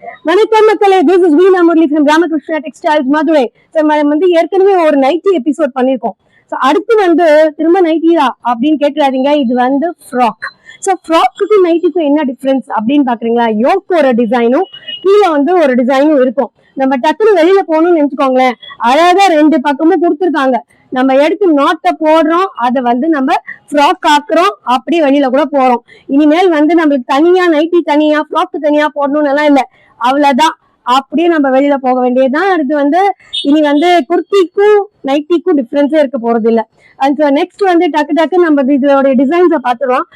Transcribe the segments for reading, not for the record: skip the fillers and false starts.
வணக்கம் மக்களே, this is Veena Murali from Ramakrishna textiles Madurai. வந்து ஏற்கனவே ஒரு நைட்டி எபிசோட் பண்ணிருக்கோம். ஸோ அடுத்து வந்து திரும்ப நைட்டியா அப்படின்னு கேட்கறாதீங்க. இது வந்து ஃப்ராக். ஸோ ஃப்ராக்குக்கும் நைட்டிக்கும் என்ன டிஃபரன்ஸ் அப்படின்னு பாக்குறீங்களா? யோக்கு ஒரு டிசைனும் கீழே வந்து ஒரு டிசைனும் இருக்கும். நம்ம டக்குனு வெளியில போகணும்னு நினைச்சுக்கோங்களேன், அழகா ரெண்டு பக்கமும் கொடுத்துருக்காங்க. நம்ம எடுத்து நாட்டை போடுறோம், அதை வந்து நம்ம ஃப்ராக் ஆக்குறோம், அப்படியே வெளியில கூட போறோம். இனிமேல் வந்து நம்மளுக்கு தனியா நைட்டி தனியா ஃப்ராக்கு தனியா போடணும்னு எல்லாம் இல்லை. அவ்வளவுதான், அப்படியே நம்ம வெளியில போக வேண்டியதுதான். அடுத்து வந்து இனி வந்து குர்த்திக்கும் நைட்டிக்கும் டிஃபரன்ஸே இருக்க போறது இல்லை. அண்ட் நெக்ஸ்ட் வந்து டக்கு நம்ம இதோட டிசைன்ஸை பார்த்துருவோம்.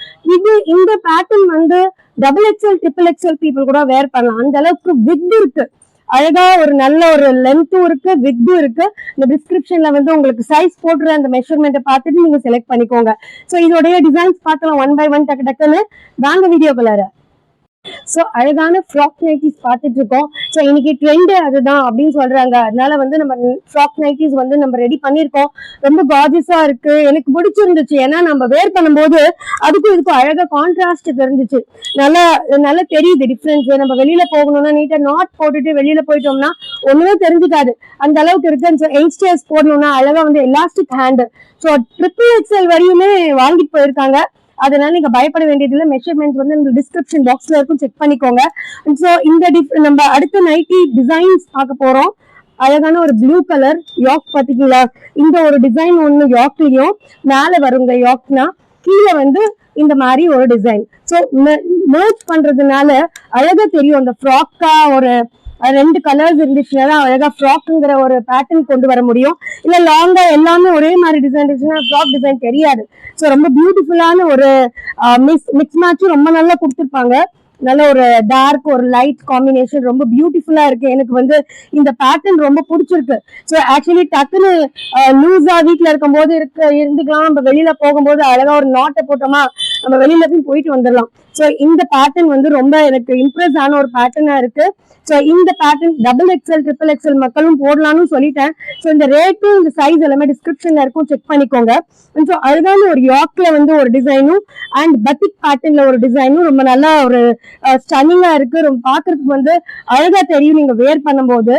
இந்த பேட்டர்ன் வந்து double XL triple XL people கூட வேர் பண்ணலாம். அந்த அளவுக்கு வித் இருக்கு, அழகா ஒரு நல்ல ஒரு லென்த்தும் இருக்கு, வித்தும் இருக்கு. இந்த டிஸ்கிரிப்ஷன்ல வந்து உங்களுக்கு சைஸ் போட்டுற அந்த மெஷர்மெண்ட்டை பார்த்துட்டு நீங்க செலக்ட் பண்ணிக்கோங்க. ஸோ இதோடைய டிசைன்ஸ் பார்க்கலாம் ஒன் பை ஒன் டக்குன்னு. வாங்க வீடியோக்குள்ளார. ஸோ அழகான ஃப்ராக் நைட்டிஸ் பார்த்துட்டு இருக்கோம். ஸோ இன்னைக்கு ட்ரெண்டு அதுதான் அப்படின்னு சொல்றாங்க. அதனால வந்து நம்ம ஃப்ராக் நைட்டிஸ் வந்து நம்ம ரெடி பண்ணியிருக்கோம். ரொம்ப கார்ஜியஸா இருக்கு, எனக்கு பிடிச்சிருந்துச்சு. ஏன்னா நம்ம வேர் பண்ணும்போது அதுக்கும் இதுக்கும் அழகா கான்ட்ராஸ்ட் தெரிஞ்சிச்சு. நல்லா தெரியுது டிஃப்ரென்ஸ். நம்ம வெளியில போகணும்னா நீட்டா நாட் போட்டுட்டு வெளியில போயிட்டோம்னா ஒண்ணுமே தெரிஞ்சுக்காது, அந்த அளவுக்கு இருக்கு. ஸோ யங்ஸ்டர்ஸ் போடணும்னா அழகா வந்து elastic hand. So triple XL வரையுமே வாங்கிட்டு போயிருக்காங்க. அதனால நீங்க பயப்பட வேண்டியதில்லை. மெஷர்மெண்ட்ஸ் வந்து இந்த டிஸ்கிரிப்ஷன் பாக்ஸ்ல இருக்கும், செக் பண்ணிக்கோங்க. ஸோ இந்த நம்ம அடுத்த நைட்டி டிசைன்ஸ் பார்க்க போறோம். அழகான ஒரு ப்ளூ கலர் யாக் பாத்தீங்களா? இந்த ஒரு டிசைன் ஒண்ணு யாக்லயும் மேல வருங்க. யாக்னா கீழே வந்து இந்த மாதிரி ஒரு டிசைன். ஸோ மர்ஜ் பண்றதுனால அழகா தெரியும். அந்த ஃப்ராக்கா ஒரு ரெண்டு கலர்ஸ் இருந்துச்சுன்னா அழகா ஃப்ராக்குங்கிற ஒரு பேட்டர்ன் கொண்டு வர முடியும். இல்ல லாங்கா எல்லாமே ஒரே மாதிரி டிசைன் இருந்துச்சுன்னா ஃப்ராக் டிசைன் தெரியாது. ஸோ ரொம்ப பியூட்டிஃபுல்லான ஒரு மிக்ஸ் மேட்சும் ரொம்ப நல்லா கொடுத்துருப்பாங்க. நல்ல ஒரு டார்க் ஒரு லைட் காம்பினேஷன் ரொம்ப பியூட்டிஃபுல்லா இருக்கு. எனக்கு வந்து இந்த பேட்டர்ன் ரொம்ப பிடிச்சிருக்கு. ஸோ ஆக்சுவலி டக்குன்னு லூஸா வீட்டுல இருக்கும் போது இருந்துக்கலாம். நம்ம வெளியில போகும்போது அழகா ஒரு நாட்டை போட்டோமா நம்ம வெளியில போயிட்டு வந்துடலாம். ஸோ இந்த பேட்டர்ன் வந்து ரொம்ப எனக்கு இம்ப்ரெஸ் ஆன ஒரு பேட்டர்னா இருக்கு. ஸோ இந்த pattern double XL triple XL மக்களும் போடலாம்னு சொல்லிட்டேன். ஸோ இந்த ரேட்டும் இந்த சைஸ் எல்லாமே டிஸ்கிரிப்ஷன்ல இருக்கும், செக் பண்ணிக்கோங்க. ஸோ அழகான ஒரு யாக்ல வந்து ஒரு டிசைனும் அண்ட் பத்திக் பேட்டர்ன்ல ஒரு டிசைனும் ரொம்ப நல்லா ஒரு ஸ்டன்னிங்கா இருக்கு. ரொம்ப பாக்குறதுக்கு வந்து அழகா தெரியும் நீங்க வேர் பண்ணும்போது.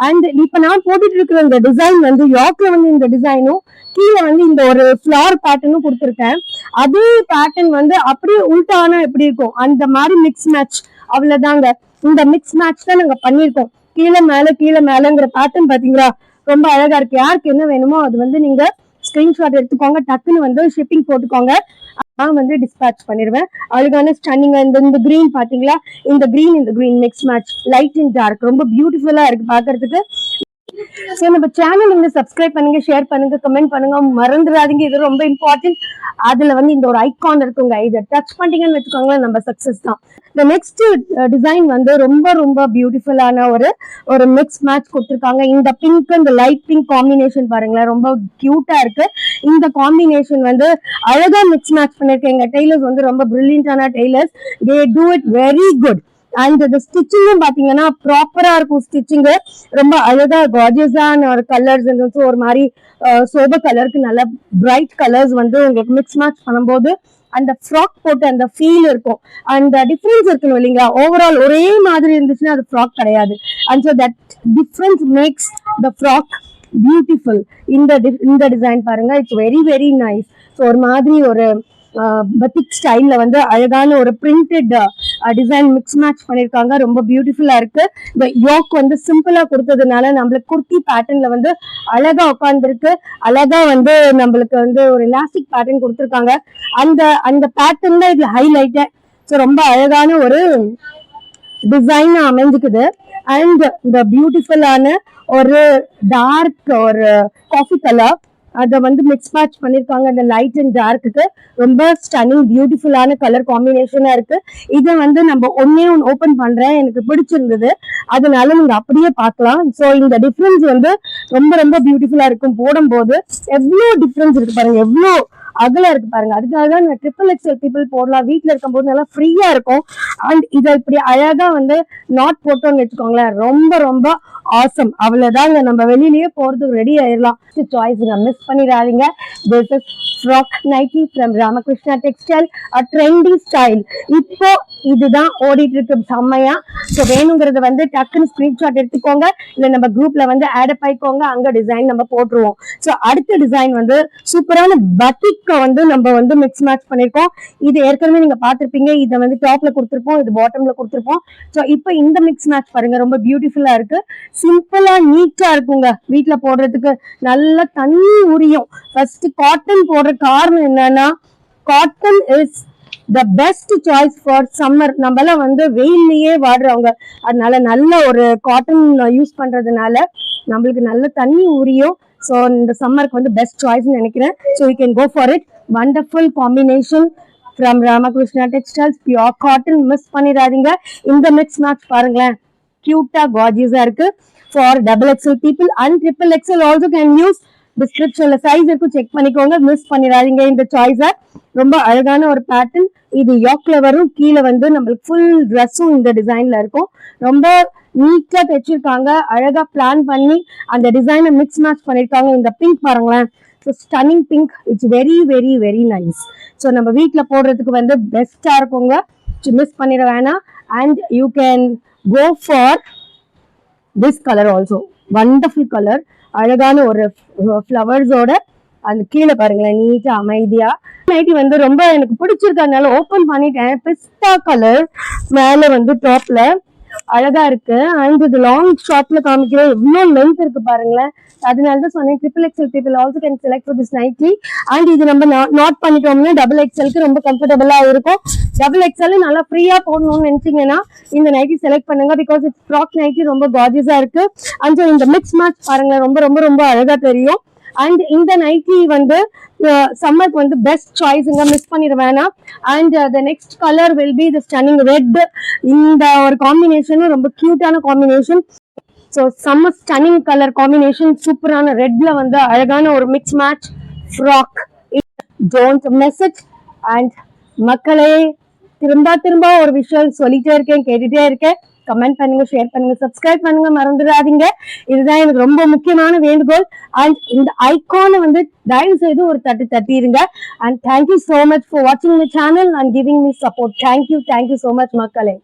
அண்ட் இப்ப நான் போட்டுட்டு இருக்கிற இந்த டிசைன் வந்து யாக்ல வந்து இந்த டிசைனும் கீழே வந்து இந்த ஒரு ஃபிளவர் பேட்டர்னும் கொடுத்துருக்கேன். அதே பேட்டர்ன் வந்து அப்படியே உல்டானா எப்படி இருக்கும் அந்த மாதிரி மிக்ஸ் மேட்ச். அவ்வளவுதாங்க, இந்த மிக்ஸ் மேட்ச் தான் நாங்க பண்ணிருக்கோம். கீழே மேலங்கிற பேட்டர்ன் பாத்தீங்களா? ரொம்ப அழகா இருக்கு. யாருக்கு என்ன வேணுமோ அது வந்து நீங்க ஸ்கிரீன்ஷாட் எடுத்துக்கோங்க, டக்குன்னு வந்து ஷிப்பிங் போட்டுக்கோங்க. நான் வந்து டிஸ்பேட்ச் பண்ணிடுவேன். அழகான ஸ்டன்னிங்கா இந்த கிரீன் பாத்தீங்களா? இந்த green mix match, light and dark, ரொம்ப பியூட்டிஃபுல்லா இருக்கு பாக்குறதுக்கு. ஸோ நம்ம சேனல் வந்து சப்ஸ்கிரைப் பண்ணுங்க, ஷேர் பண்ணுங்க, கமெண்ட் பண்ணுங்க, மறந்துடாதீங்க. இது ரொம்ப இம்பார்ட்டன்ட். அதுல வந்து இந்த ஒரு ஐகான் இருக்குங்க, இதை டச் பண்ணிட்டீங்கன்னு வச்சுக்கோங்களேன், நம்ம சக்சஸ் தான். இந்த நெக்ஸ்ட் டிசைன் வந்து ரொம்ப பியூட்டிஃபுல்லான ஒரு மிக்ஸ் மேட்ச் கொடுத்துருக்காங்க. இந்த பிங்க் இந்த லைட் பிங்க் காம்பினேஷன் பாருங்களேன், ரொம்ப கியூட்டா இருக்கு. இந்த காம்பினேஷன் வந்து அழகா மிக்ஸ் மேட்ச் பண்ணிருக்கேங்க. டெய்லர்ஸ் வந்து ரொம்ப பிரில்லியன்டான tailors, they do it very good. And இந்த ஸ்டிச்சிங்கும் பாத்தீங்கன்னா ப்ராப்பரா இருக்கும். ஸ்டிச்சிங் ரொம்ப அழகா கார்ஜியஸான ஒரு கலர்ஸ் இருந்துச்சு. ஒரு மாதிரி சோபர் கலருக்கு நல்ல பிரைட் கலர்ஸ் வந்து உங்களுக்கு மிக்ஸ் மேட்ச் பண்ணும்போது அந்த ஃப்ராக் போட்டு அந்த ஃபீல் இருக்கும். அந்த டிஃபரன்ஸ் இருக்கணும் இல்லைங்களா? ஓவரால் ஒரே மாதிரி இருந்துச்சுன்னா அது ஃப்ராக் கிடையாது. And so that difference makes the frock beautiful. இந்த டிசைன் பாருங்க, இட்ஸ் வெரி நைஸ். ஸோ ஒரு மாதிரி ஒரு பத்திக் ஸ்டைல்ல வந்து அழகான ஒரு பிரிண்டட் டிசைன் மிக்ஸ் மேட்ச் பண்ணிருக்காங்க. ரொம்ப பியூட்டிஃபுல்லா இருக்கு. இந்த யோக் வந்து சிம்பிளா கொடுத்ததுனால நம்மளுக்கு குர்த்தி பேட்டர்ன்ல வந்து அழகா உட்காந்துருக்கு. அழகா வந்து நம்மளுக்கு வந்து ஒரு எலாஸ்டிக் பேட்டர்ன் கொடுத்துருக்காங்க. அந்த பேட்டர்ன் தான் இதுல ஹைலைட். ஸோ ரொம்ப அழகான ஒரு டிசைன் அமைஞ்சுக்குது. அண்ட் இந்த பியூட்டிஃபுல்லான ஒரு டார்க் ஒரு காஃபி கலர் அதை வந்து மிக்ஸ் மேட்ச் பண்ணிருக்காங்க. அந்த லைட் அண்ட் டார்க்கு ரொம்ப ஸ்டன்னிங் பியூட்டிஃபுல்லான கலர் காம்பினேஷனா இருக்கு. இதை வந்து நம்ம ஒன்னு ஓபன் பண்றேன், எனக்கு பிடிச்சிருந்தது, அதனால நீங்க அப்படியே பார்க்கலாம். ஸோ இந்த டிஃபரன்ஸ் வந்து ரொம்ப பியூட்டிஃபுல்லா இருக்கும். போடும்போது எவ்வளோ டிஃபரன்ஸ் இருக்கு பாருங்க, எவ்வளோ அகல இருக்கு பாருங்க. அதுக்காக தான் நான் ட்ரிபிள் எக்ஸ்எல் பீப்புள் போடலாம், வீட்டுல இருக்கும் போது நல்லா ஃப்ரீயா இருக்கும். அண்ட் இதை இப்படி அழகா வந்து நாட் போட்டோம்னு வச்சுக்கோங்களேன், ரொம்ப ரொம்ப ஆசம். அவ்வளவுதாங்க, நம்ம வெளியிலயே போறதுக்கு ரெடி ஆயிடலாம். சாய்ஸுங்க, மிஸ் பண்ணிடாதீங்க. This is frock nightie from Ramakrishna textile, a trendy style. இப்போ இதுதான் ஓடிட்டு இருக்கு செம்மையா. ஸோ வேணுங்கிறது வந்து டக்குன்னு ஸ்கிரீன்ஷாட் எடுத்துக்கோங்க, இல்ல நம்ம குரூப்ல வந்து ஆட் அப் ஆயிக்கோங்க, அங்க டிசைன் நம்ம போட்டுருவோம். ஸோ அடுத்த டிசைன் வந்து சூப்பரான பட்டிக்க வந்து நம்ம வந்து மிக்ஸ் மேட்ச் பண்ணிருக்கோம். இது ஏற்கனவே நீங்க பாத்திருப்பீங்க, இதை வந்து டாப்ல கொடுத்துருப்போம், இது பாட்டம்ல கொடுத்துருப்போம். ஸோ இப்போ இந்த மிக்ஸ் மேட்ச் பாருங்க, ரொம்ப பியூட்டிஃபுல்லா இருக்கு, சிம்பிளா நீட்டா இருக்குங்க, வீட்டுல போடுறதுக்கு நல்லா தண்ணி உரியும். ஃபர்ஸ்ட் காட்டன் போடுற காரணம் என்னன்னா, cotton is the best choice for summer. நம்மளாம் வந்து வெயில்லயே வாடுறவங்க, அதனால நல்ல ஒரு காட்டன் யூஸ் பண்றதுனால நம்மளுக்கு நல்ல தண்ணி உரியும். ஸோ இந்த சம்மருக்கு வந்து பெஸ்ட் சாய்ஸ்னு நினைக்கிறேன். So you can go for it. Wonderful combination from Ramakrishna textiles, pure cotton. Miss பண்ணிடாதீங்க. இந்த மிக்ஸ் மேட்ச் பாருங்களேன், கியூட்டா கார்ஜியஸா இருக்கு. For double XL people and triple XL also can use. டிஸ்கிரிப்ஷன்ல சைஸ் இருக்கும், செக் பண்ணிக்கோங்க. மிஸ் பண்ணிடாதீங்க இந்த சாய்ஸை. ரொம்ப அழகான ஒரு பேட்டர்ன். இது யோக்ல வரும், கீழே வந்து நம்மளுக்கு ஃபுல் ட்ரெஸ்ஸும் இந்த டிசைன்ல இருக்கும். ரொம்ப நீட்டா தைச்சிருக்காங்க, அழகா பிளான் பண்ணி அந்த டிசைனை மிக்ஸ் மேட்ச் பண்ணிருக்காங்க. இந்த பிங்க் பாருங்களேன், stunning pink. It's very very very nice. So நம்ம வீட்டுல போடுறதுக்கு வந்து பெஸ்டா இருக்குங்க, மிஸ் பண்ணிட வேணாம். And you can go for this colour also. Wonderful colour, அழகான ஒரு ஃப்ளவர்ஸோட. அந்த கீழே பாருங்களேன், நீட்டா அமைதியா. நைட்டி வந்து ரொம்ப எனக்கு பிடிச்சிருக்கனால ஓபன் பண்ணிட்டேன். பிஸ்தா கலர் மேல வந்து டாப்ல அழகா இருக்கு. அண்ட் இது லாங் ஷார்ட்ல காமிக்கிற எவ்வளவு லென்த் இருக்கு பாருங்களேன். அதனாலதான் சொன்னேன் triple XL people also can select for this nighty. And இது நம்ம நாட் பண்ணிட்டோம்னா டபுள் எக்ஸ்எல்க்கு ரொம்ப கம்ஃபர்டபுளா இருக்கும். டபுள் எக்ஸ்எல் நல்லா ஃப்ரீயா போடணும்னு நினைச்சீங்கன்னா இந்த நைட்டி செலக்ட் பண்ணுங்க, பிகாஸ் இட்ஸ் ஃப்ராக் நைட்டி, ரொம்ப கார்ஜியஸா இருக்கு. அண்ட் இந்த மிக்ஸ் மேட்ச் பாருங்களேன், ரொம்ப ரொம்ப ரொம்ப அழகா தெரியும். அண்ட் இந்த நைட்டி வந்து சம்மருக்கு வந்து பெஸ்ட் சாய்ஸுங்க, மிஸ் பண்ணிட வேணாம். And the next colour will be the stunning red. இந்த ஒரு காம்பினேஷனும் ரொம்ப கியூட்டான காம்பினேஷன். ஸோ செம்ம ஸ்டன்னிங் கலர் காம்பினேஷன், சூப்பரான ரெட்ல வந்து அழகான ஒரு mix match frock. Don't miss it. And மக்களே, திரும்ப திரும்ப ஒரு விஷயம் சொல்லிட்டே இருக்கேன், கேட்டுட்டே இருக்கேன். கமெண்ட் பண்ணுங்க, ஷேர் பண்ணுங்க, சப்ஸ்கிரைப் பண்ணுங்க, மறந்துடாதீங்க. இதுதான் எனக்கு ரொம்ப முக்கியமான வேண்டுகோள். அண்ட் இந்த ஐகானை வந்து தயவு செய்து ஒரு தட்டிடுங்க. And thank you so much for வாட்சிங் my channel and giving me support. Thank you so much மக்களே.